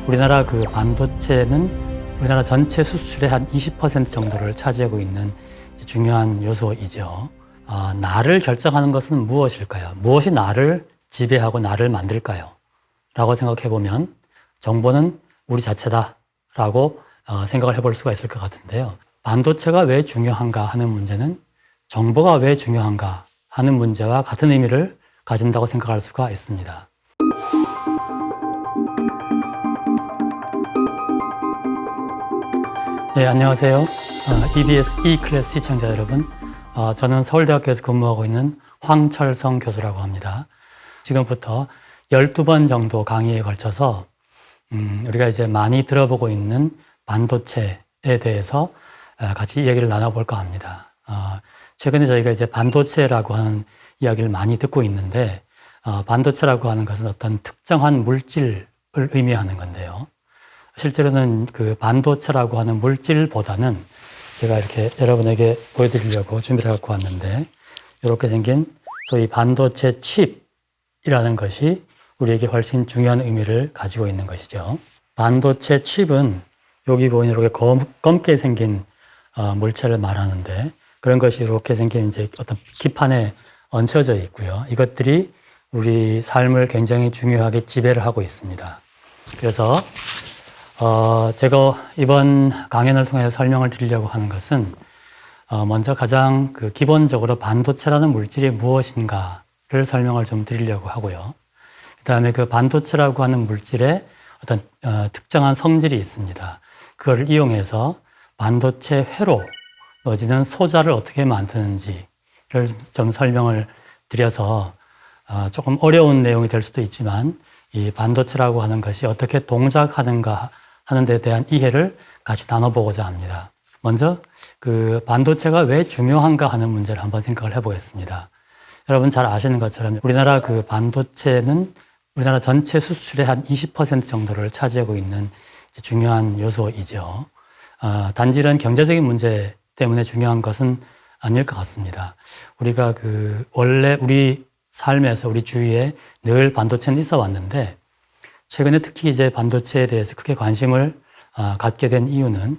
우리나라 그 반도체는 우리나라 전체 수출의 한 20% 정도를 차지하고 있는 중요한 요소이죠. 나를 결정하는 것은 무엇일까요? 무엇이 나를 지배하고 나를 만들까요? 라고 생각해 보면 정보는 우리 자체다라고 생각을 해볼 수가 있을 것 같은데요. 반도체가 왜 중요한가 하는 문제는 정보가 왜 중요한가 하는 문제와 같은 의미를 가진다고 생각할 수가 있습니다. 네, 안녕하세요. EBS E클래스 시청자 여러분. 저는 서울대학교에서 근무하고 있는 황철성 교수라고 합니다. 지금부터 12번 정도 강의에 걸쳐서 우리가 이제 많이 들어보고 있는 반도체에 대해서 같이 이야기를 나눠볼까 합니다. 최근에 저희가 이제 반도체라고 하는 이야기를 많이 듣고 있는데, 반도체라고 하는 것은 어떤 특정한 물질을 의미하는 건데요. 실제로는 그 반도체라고 하는 물질보다는 제가 이렇게 여러분에게 보여드리려고 준비를 갖고 왔는데, 이렇게 생긴 소위 반도체 칩이라는 것이 우리에게 훨씬 중요한 의미를 가지고 있는 것이죠. 반도체 칩은 여기 보이는 이렇게 검게 생긴 물체를 말하는데, 그런 것이 이렇게 생긴 이제 어떤 기판에 얹혀져 있고요. 이것들이 우리 삶을 굉장히 중요하게 지배를 하고 있습니다. 그래서 제가 이번 강연을 통해서 설명을 드리려고 하는 것은 먼저 가장 그 기본적으로 반도체라는 물질이 무엇인가를 설명을 좀 드리려고 하고요. 그 다음에 그 반도체라고 하는 물질에 어떤 특정한 성질이 있습니다. 그걸 이용해서 반도체 회로 내지는 소자를 어떻게 만드는지를 좀 설명을 드려서 조금 어려운 내용이 될 수도 있지만 이 반도체라고 하는 것이 어떻게 동작하는가 하는 데 대한 이해를 같이 나눠보고자 합니다. 먼저 그 반도체가 왜 중요한가 하는 문제를 한번 생각을 해보겠습니다. 여러분 잘 아시는 것처럼 우리나라 그 반도체는 우리나라 전체 수출의 한 20% 정도를 차지하고 있는 중요한 요소이죠. 단지 이런 경제적인 문제 때문에 중요한 것은 아닐 것 같습니다. 우리가 원래 우리 삶에서 우리 주위에 늘 반도체는 있어 왔는데, 최근에 특히 이제 반도체에 대해서 크게 관심을 갖게 된 이유는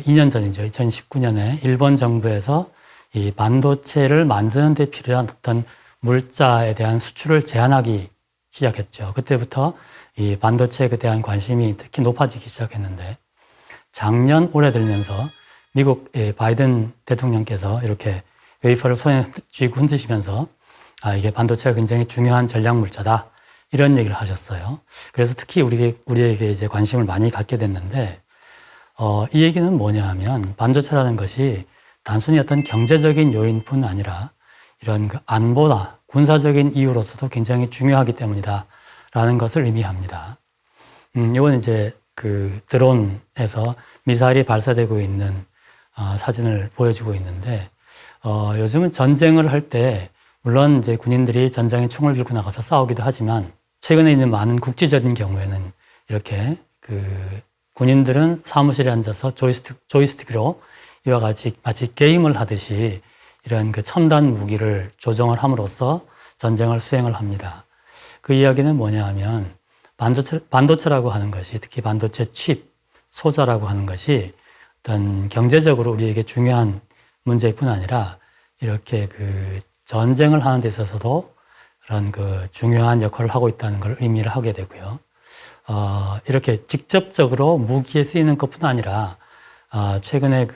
2년 전이죠. 2019년에 일본 정부에서 이 반도체를 만드는 데 필요한 어떤 물자에 대한 수출을 제한하기 시작했죠. 그때부터 이 반도체에 대한 관심이 특히 높아지기 시작했는데, 작년 올해 들면서 미국 바이든 대통령께서 이렇게 웨이퍼를 손에 쥐고 흔드시면서 이게 반도체가 굉장히 중요한 전략 물자다, 이런 얘기를 하셨어요. 그래서 특히 우리에게 이제 관심을 많이 갖게 됐는데, 이 얘기는 뭐냐 하면 반도체라는 것이 단순히 어떤 경제적인 요인뿐 아니라 이런 그 안보나 군사적인 이유로서도 굉장히 중요하기 때문이다 라는 것을 의미합니다. 이건 이제 그 드론에서 미사일이 발사되고 있는 사진을 보여주고 있는데, 요즘은 전쟁을 할 때 물론 이제 군인들이 전장에 총을 들고 나가서 싸우기도 하지만, 최근에 있는 많은 국지적인 경우에는 이렇게 군인들은 사무실에 앉아서 조이스틱으로 이와 같이 마치 게임을 하듯이 이런 그 첨단 무기를 조정을 함으로써 전쟁을 수행을 합니다. 그 이야기는 뭐냐 하면 반도체라고 하는 것이, 특히 반도체 칩, 소자라고 하는 것이 어떤 경제적으로 우리에게 중요한 문제뿐 아니라 이렇게 그 전쟁을 하는 데 있어서도 그런 그 중요한 역할을 하고 있다는 걸 의미를 하게 되고요. 이렇게 직접적으로 무기에 쓰이는 것뿐 아니라 최근에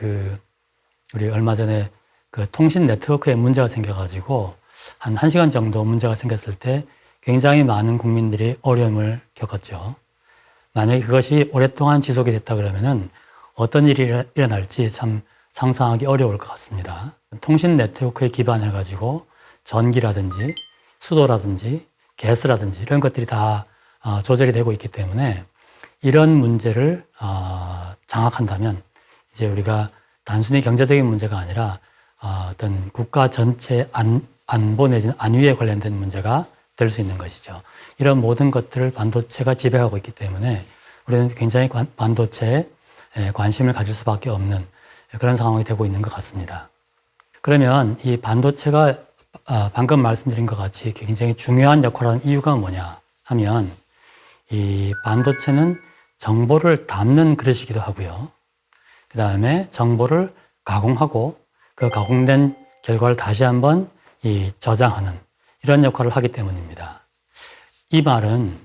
우리 얼마 전에 그 통신 네트워크에 문제가 생겨가지고 한 1시간 정도 문제가 생겼을 때 굉장히 많은 국민들이 어려움을 겪었죠. 만약에 그것이 오랫동안 지속이 됐다 그러면은 어떤 일이 일어날지 참 상상하기 어려울 것 같습니다. 통신 네트워크에 기반해가지고 전기라든지 수도라든지 가스라든지 이런 것들이 다 조절이 되고 있기 때문에 이런 문제를 장악한다면 이제 우리가 단순히 경제적인 문제가 아니라 어떤 국가 전체 안보 내지는 안위에 관련된 문제가 될 수 있는 것이죠. 이런 모든 것들을 반도체가 지배하고 있기 때문에 우리는 굉장히 반도체에 관심을 가질 수밖에 없는 그런 상황이 되고 있는 것 같습니다. 그러면 이 반도체가 방금 말씀드린 것 같이 굉장히 중요한 역할을 하는 이유가 뭐냐 하면, 이 반도체는 정보를 담는 그릇이기도 하고요. 그 다음에 정보를 가공하고 그 가공된 결과를 다시 한번 저장하는 이런 역할을 하기 때문입니다. 이 말은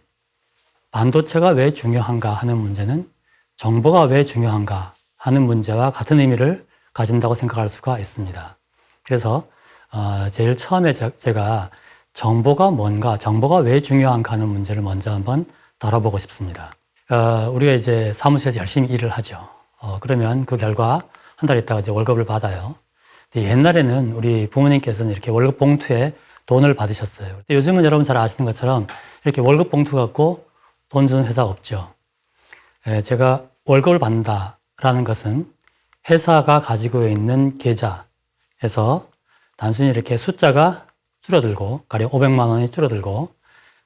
반도체가 왜 중요한가 하는 문제는 정보가 왜 중요한가 하는 문제와 같은 의미를 가진다고 생각할 수가 있습니다. 그래서 제일 처음에 제가 정보가 뭔가, 정보가 왜 중요한가 하는 문제를 먼저 한번 다뤄보고 싶습니다. 우리가 이제 사무실에서 열심히 일을 하죠. 그러면 그 결과 한 달 있다가 이제 월급을 받아요. 옛날에는 우리 부모님께서는 이렇게 월급 봉투에 돈을 받으셨어요. 요즘은 여러분 잘 아시는 것처럼 이렇게 월급 봉투 갖고 돈 주는 회사 없죠. 제가 월급을 받는다라는 것은 회사가 가지고 있는 계좌에서 단순히 이렇게 숫자가 줄어들고, 가령 500만 원이 줄어들고,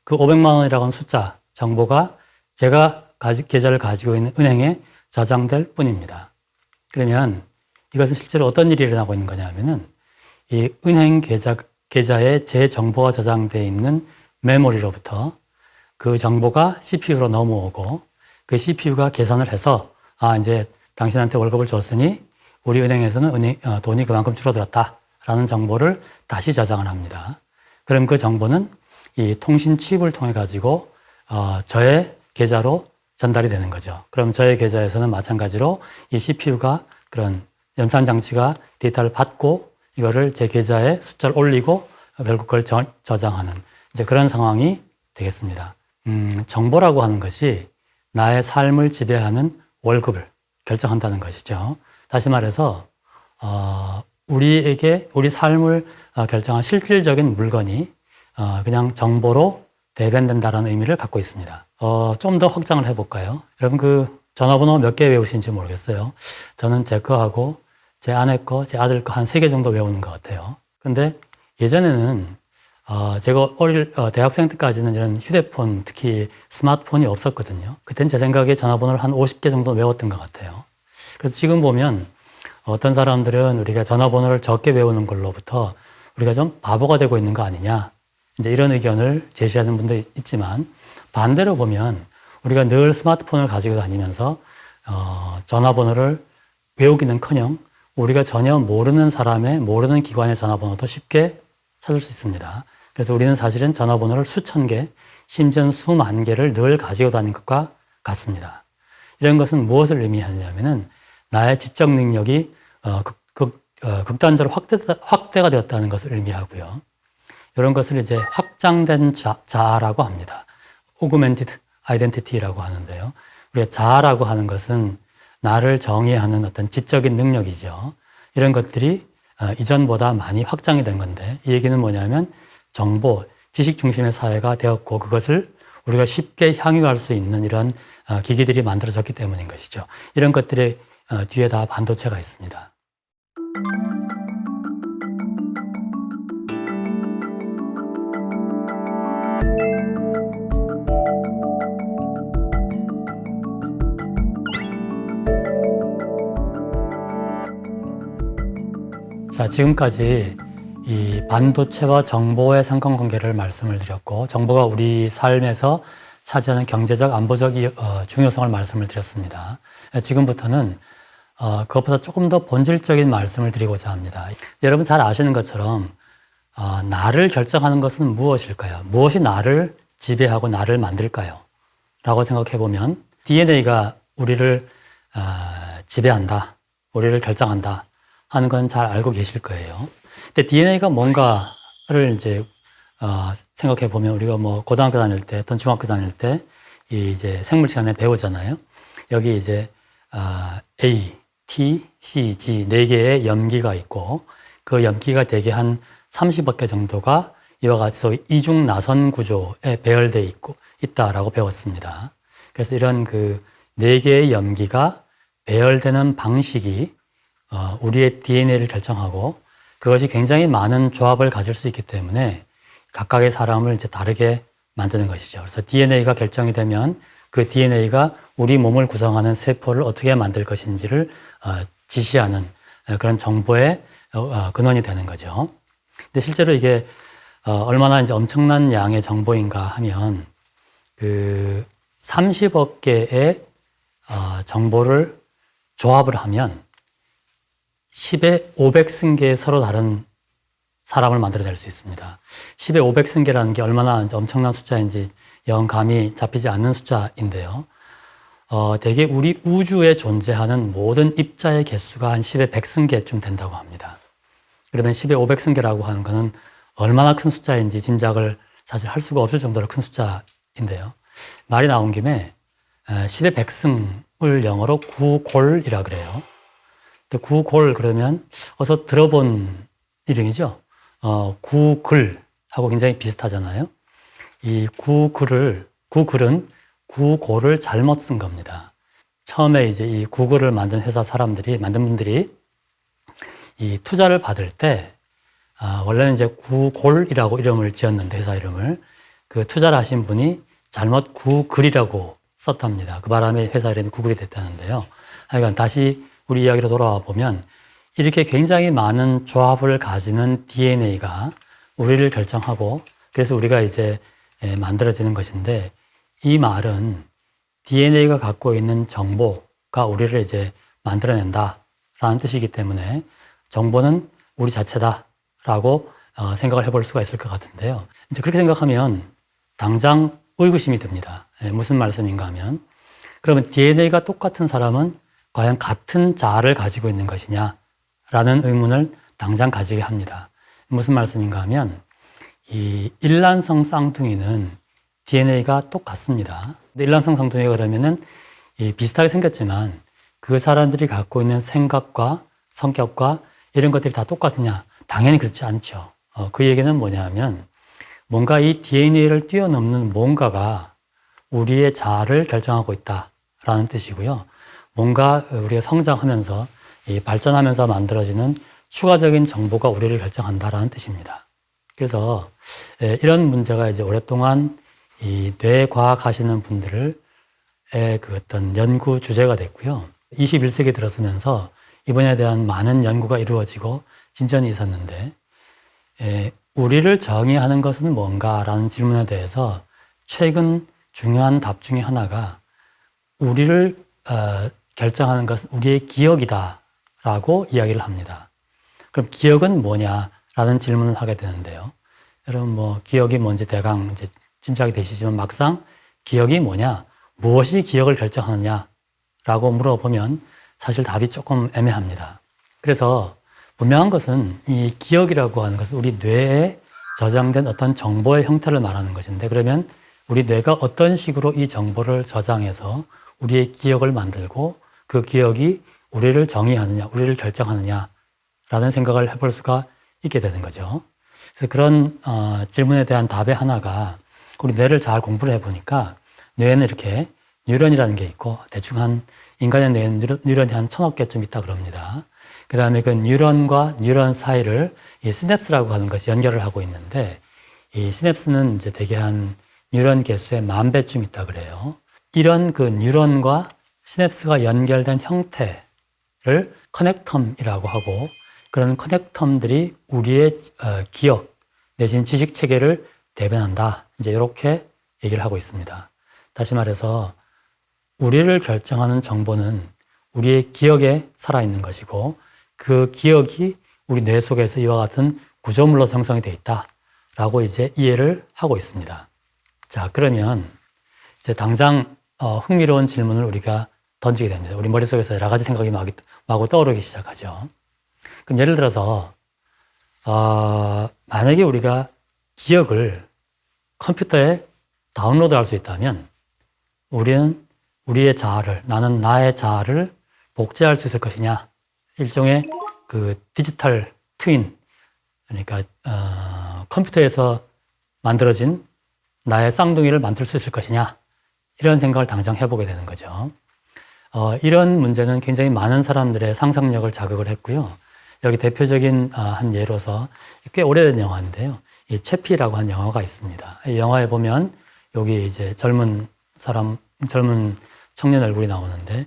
그 500만 원이라고 하는 숫자, 정보가 제가 계좌를 가지고 있는 은행에 저장될 뿐입니다. 그러면 이것은 실제로 어떤 일이 일어나고 있는 거냐 하면은 이 은행 계좌에 제 정보가 저장되어 있는 메모리로부터 그 정보가 CPU로 넘어오고 그 CPU가 계산을 해서 이제 당신한테 월급을 줬으니 우리 은행에서는 돈이 그만큼 줄어들었다라는 정보를 다시 저장을 합니다. 그럼 그 정보는 이 통신 칩을 통해 가지고 저의 계좌로 전달이 되는 거죠. 그럼 저의 계좌에서는 마찬가지로 이 CPU가 그런 연산 장치가 데이터를 받고 이거를 제 계좌에 숫자를 올리고 결국 그걸 저장하는 이제 그런 상황이 되겠습니다. 정보라고 하는 것이 나의 삶을 지배하는 월급을 결정한다는 것이죠. 다시 말해서 우리 삶을 결정한 실질적인 물건이 그냥 정보로 대변된다는 의미를 갖고 있습니다. 좀 더 확장을 해볼까요? 여러분 그 전화번호 몇 개 외우시는지 모르겠어요. 저는 제 거하고 제 아내 거, 제 아들 거 한 3개 정도 외우는 것 같아요. 근데 예전에는 제가 대학생 때까지는 이런 휴대폰, 특히 스마트폰이 없었거든요. 그때는 제 생각에 전화번호를 한 50개 정도 외웠던 것 같아요. 그래서 지금 보면 어떤 사람들은 우리가 전화번호를 적게 외우는 걸로부터 우리가 좀 바보가 되고 있는 거 아니냐. 이제 이런 의견을 제시하는 분도 있지만 반대로 보면 우리가 늘 스마트폰을 가지고 다니면서 전화번호를 외우기는커녕 우리가 전혀 모르는 사람의 모르는 기관의 전화번호도 쉽게 찾을 수 있습니다. 그래서 우리는 사실은 전화번호를 수천 개, 심지어는 수만 개를 늘 가지고 다니는 것과 같습니다. 이런 것은 무엇을 의미하냐면은 나의 지적 능력이 극단적으로 확대가 되었다는 것을 의미하고요. 이런 것을 이제 확장된 자아라고 합니다. Augmented Identity라고 하는데요. 우리가 자아라고 하는 것은 나를 정의하는 어떤 지적인 능력이죠. 이런 것들이 이전보다 많이 확장이 된 건데 이 얘기는 뭐냐면 정보, 지식 중심의 사회가 되었고 그것을 우리가 쉽게 향유할 수 있는 이런 기기들이 만들어졌기 때문인 것이죠. 이런 것들의 뒤에 다 반도체가 있습니다. 자, 지금까지 이 반도체와 정보의 상관관계를 말씀을 드렸고 정보가 우리 삶에서 차지하는 경제적, 안보적 중요성을 말씀을 드렸습니다. 지금부터는 그것보다 조금 더 본질적인 말씀을 드리고자 합니다. 여러분 잘 아시는 것처럼 나를 결정하는 것은 무엇일까요? 무엇이 나를 지배하고 나를 만들까요? 라고 생각해 보면 DNA가 우리를 지배한다, 우리를 결정한다 하는 건 잘 알고 계실 거예요. 근데 DNA가 뭔가를 이제 생각해 보면 우리가 뭐 고등학교 다닐 때 또는 중학교 다닐 때 이제 생물 시간에 배우잖아요. 여기 이제 A, T, C, G 4개의 염기가 있고 그 염기가 대개 한 30억 개 정도가 이와 같이 이중 나선 구조에 배열되어 있다라고 배웠습니다. 그래서 이런 그 4개의 염기가 배열되는 방식이 우리의 DNA를 결정하고 그것이 굉장히 많은 조합을 가질 수 있기 때문에 각각의 사람을 이제 다르게 만드는 것이죠. 그래서 DNA가 결정이 되면 그 DNA가 우리 몸을 구성하는 세포를 어떻게 만들 것인지를 지시하는 그런 정보의 근원이 되는 거죠. 근데 실제로 이게 얼마나 이제 엄청난 양의 정보인가 하면 그 30억 개의 정보를 조합을 하면 10의 500승계의 서로 다른 사람을 만들어낼 수 있습니다. 10의 500승계라는 게 얼마나 엄청난 숫자인지 영 감이 잡히지 않는 숫자인데요. 대개 우리 우주에 존재하는 모든 입자의 개수가 한 10의 100승계쯤 된다고 합니다. 그러면 10의 500승계라고 하는 것은 얼마나 큰 숫자인지 짐작을 사실 할 수가 없을 정도로 큰 숫자인데요. 말이 나온 김에 10의 100승을 영어로 구골이라 그래요. 구골 그러면 어서 들어본 이름이죠. 구글하고 굉장히 비슷하잖아요. 이 구글은 구골을 잘못 쓴 겁니다. 처음에 이제 이 구글을 만든 회사 만든 분들이 이 투자를 받을 때, 원래는 이제 구골이라고 이름을 지었는데, 회사 이름을. 그 투자를 하신 분이 잘못 구글이라고 썼답니다. 그 바람에 회사 이름이 구글이 됐다는데요. 하여간 다시 우리 이야기로 돌아와 보면, 이렇게 굉장히 많은 조합을 가지는 DNA가 우리를 결정하고, 그래서 우리가 이제 만들어지는 것인데, 이 말은 DNA가 갖고 있는 정보가 우리를 이제 만들어낸다라는 뜻이기 때문에 정보는 우리 자체다라고 생각을 해볼 수가 있을 것 같은데요. 이제 그렇게 생각하면 당장 의구심이 듭니다. 무슨 말씀인가 하면, 그러면 DNA가 똑같은 사람은 과연 같은 자아를 가지고 있는 것이냐라는 의문을 당장 가지게 합니다. 무슨 말씀인가 하면, 이 일란성 쌍둥이는 DNA가 똑같습니다. 일란성 쌍둥이가 그러면은 비슷하게 생겼지만 그 사람들이 갖고 있는 생각과 성격과 이런 것들이 다 똑같으냐? 당연히 그렇지 않죠. 그 얘기는 뭐냐 하면, 뭔가 이 DNA를 뛰어넘는 뭔가가 우리의 자아를 결정하고 있다라는 뜻이고요. 뭔가 우리가 성장하면서 발전하면서 만들어지는 추가적인 정보가 우리를 결정한다라는 뜻입니다. 그래서 이런 문제가 이제 오랫동안 이 뇌과학 하시는 분들의 그 어떤 연구 주제가 됐고요. 21세기 들어서면서 이 분야에 대한 많은 연구가 이루어지고 진전이 있었는데, 우리를 정의하는 것은 뭔가라는 질문에 대해서 최근 중요한 답 중에 하나가, 우리를 결정하는 것은 우리의 기억이다라고 이야기를 합니다. 그럼 기억은 뭐냐라는 질문을 하게 되는데요. 여러분 기억이 뭔지 대강 이제 짐작이 되시지만, 막상 기억이 뭐냐, 무엇이 기억을 결정하느냐라고 물어보면 사실 답이 조금 애매합니다. 그래서 분명한 것은 이 기억이라고 하는 것은 우리 뇌에 저장된 어떤 정보의 형태를 말하는 것인데, 그러면 우리 뇌가 어떤 식으로 이 정보를 저장해서 우리의 기억을 만들고 그 기억이 우리를 정의하느냐, 우리를 결정하느냐라는 생각을 해볼 수가 있게 되는 거죠. 그래서 그런 질문에 대한 답의 하나가, 우리 뇌를 잘 공부를 해보니까 뇌에는 이렇게 뉴런이라는 게 있고, 대충 인간의 뇌에는 뉴런이 한 1000억 개쯤 있다 그럽니다. 그 다음에 그 뉴런과 뉴런 사이를 이 시냅스라고 하는 것이 연결을 하고 있는데, 이 시냅스는 이제 대개 한 뉴런 개수의 10,000배쯤 있다 그래요. 이런 그 뉴런과 시냅스가 연결된 형태를 커넥텀이라고 하고, 그런 커넥텀들이 우리의 기억 내진 지식 체계를 대변한다. 이제 이렇게 얘기를 하고 있습니다. 다시 말해서 우리를 결정하는 정보는 우리의 기억에 살아있는 것이고, 그 기억이 우리 뇌 속에서 이와 같은 구조물로 형성이 되어 있다라고 이제 이해를 하고 있습니다. 자, 그러면 이제 당장 흥미로운 질문을 우리가 던지게 됩니다. 우리 머릿속에서 여러 가지 생각이 마구 떠오르기 시작하죠. 그럼 예를 들어서 만약에 우리가 기억을 컴퓨터에 다운로드 할 수 있다면, 우리는 우리의 자아를, 나는 나의 자아를 복제할 수 있을 것이냐, 일종의 그 디지털 트윈, 그러니까 컴퓨터에서 만들어진 나의 쌍둥이를 만들 수 있을 것이냐, 이런 생각을 당장 해보게 되는 거죠. 이런 문제는 굉장히 많은 사람들의 상상력을 자극을 했고요. 여기 대표적인 한 예로서, 꽤 오래된 영화인데요. 이 채피라고 한 영화가 있습니다. 이 영화에 보면 여기 이제 젊은 청년 얼굴이 나오는데,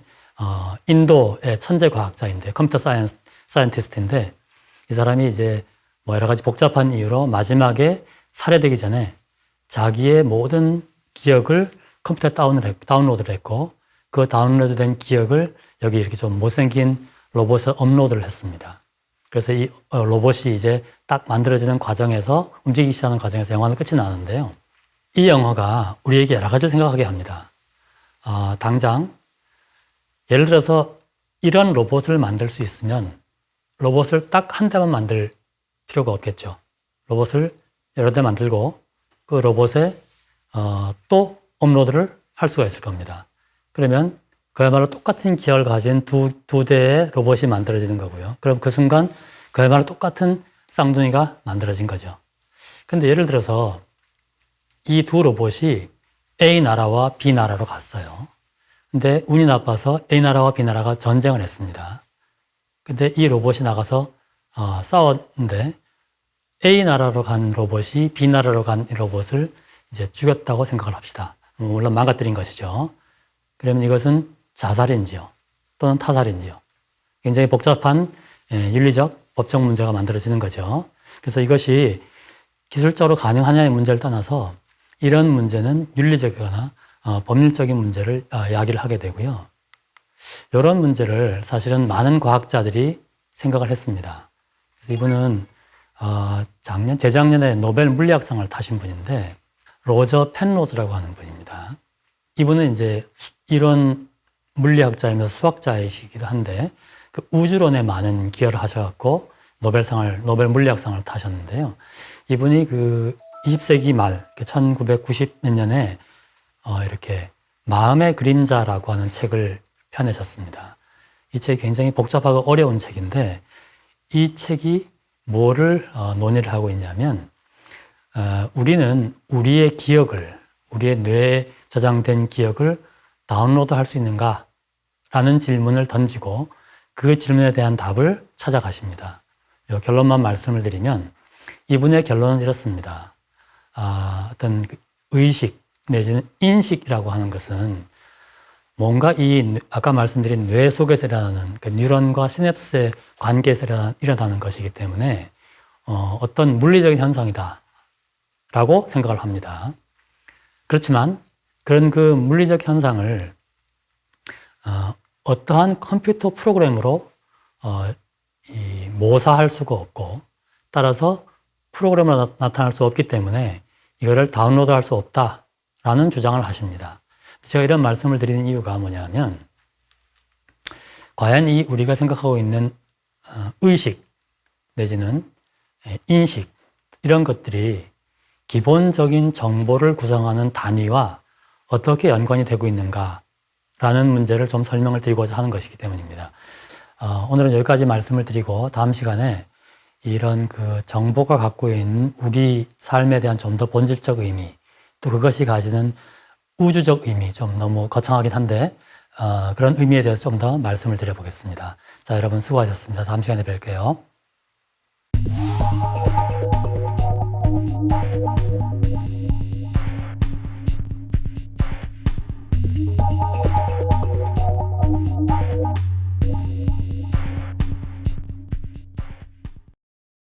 인도의 천재 과학자인데, 컴퓨터 사이언티스트인데, 이 사람이 이제 여러 가지 복잡한 이유로 마지막에 살해되기 전에 자기의 모든 기억을 컴퓨터에 다운로드를 했고, 그 다운로드된 기억을 여기 이렇게 좀 못생긴 로봇에 업로드를 했습니다. 그래서 이 로봇이 이제 딱 만들어지는 과정에서 움직이기 시작하는 과정에서 영화는 끝이 나는데요. 이 영화가 우리에게 여러 가지를 생각하게 합니다. 당장 예를 들어서 이런 로봇을 만들 수 있으면 로봇을 딱 한 대만 만들 필요가 없겠죠. 로봇을 여러 대 만들고 그 로봇에 또 업로드를 할 수가 있을 겁니다. 그러면 그야말로 똑같은 기억을 가진 두 대의 로봇이 만들어지는 거고요. 그럼 그 순간 그야말로 똑같은 쌍둥이가 만들어진 거죠. 근데 예를 들어서 이 두 로봇이 A 나라와 B 나라로 갔어요. 근데 운이 나빠서 A 나라와 B 나라가 전쟁을 했습니다. 근데 이 로봇이 나가서 싸웠는데 A 나라로 간 로봇이 B 나라로 간 로봇을 이제 죽였다고 생각을 합시다. 물론 망가뜨린 것이죠. 그러면 이것은 자살인지요? 또는 타살인지요? 굉장히 복잡한 윤리적, 법적 문제가 만들어지는 거죠. 그래서 이것이 기술적으로 가능하냐의 문제를 떠나서 이런 문제는 윤리적이거나 법률적인 문제를 이야기를 하게 되고요. 이런 문제를 사실은 많은 과학자들이 생각을 했습니다. 그래서 이분은 재작년에 노벨 물리학상을 타신 분인데 로저 펜로즈라고 하는 분입니다. 이분은 이제 이론 물리학자이면서 수학자이시기도 한데 그 우주론에 많은 기여를 하셔갖고 노벨 물리학상을 타셨는데요. 이분이 그 20세기 말 1990 몇 년에 이렇게 마음의 그림자라고 하는 책을 펴내셨습니다. 이 책이 굉장히 복잡하고 어려운 책인데 이 책이 뭐를 논의를 하고 있냐면 우리는 우리의 기억을, 우리의 뇌에 저장된 기억을 다운로드 할 수 있는가? 라는 질문을 던지고 그 질문에 대한 답을 찾아가십니다. 이 결론만 말씀을 드리면 이분의 결론은 이렇습니다. 어떤 의식 내지는 인식이라고 하는 것은 뭔가 아까 말씀드린 뇌 속에서 일어나는 그 뉴런과 시냅스의 관계에서 일어나는 것이기 때문에 어떤 물리적인 현상이다 라고 생각을 합니다. 그렇지만 그런 그 물리적 현상을 어떠한 컴퓨터 프로그램으로 모사할 수가 없고 따라서 프로그램으로 나타날 수 없기 때문에 이거를 다운로드할 수 없다라는 주장을 하십니다. 제가 이런 말씀을 드리는 이유가 뭐냐면 과연 우리가 생각하고 있는 의식 내지는 인식 이런 것들이 기본적인 정보를 구성하는 단위와 어떻게 연관이 되고 있는가라는 문제를 좀 설명을 드리고자 하는 것이기 때문입니다. 오늘은 여기까지 말씀을 드리고 다음 시간에 이런 그 정보가 갖고 있는 우리 삶에 대한 좀 더 본질적 의미 또 그것이 가지는 우주적 의미 좀 너무 거창하긴 한데 그런 의미에 대해서 좀 더 말씀을 드려보겠습니다. 자, 여러분 수고하셨습니다. 다음 시간에 뵐게요.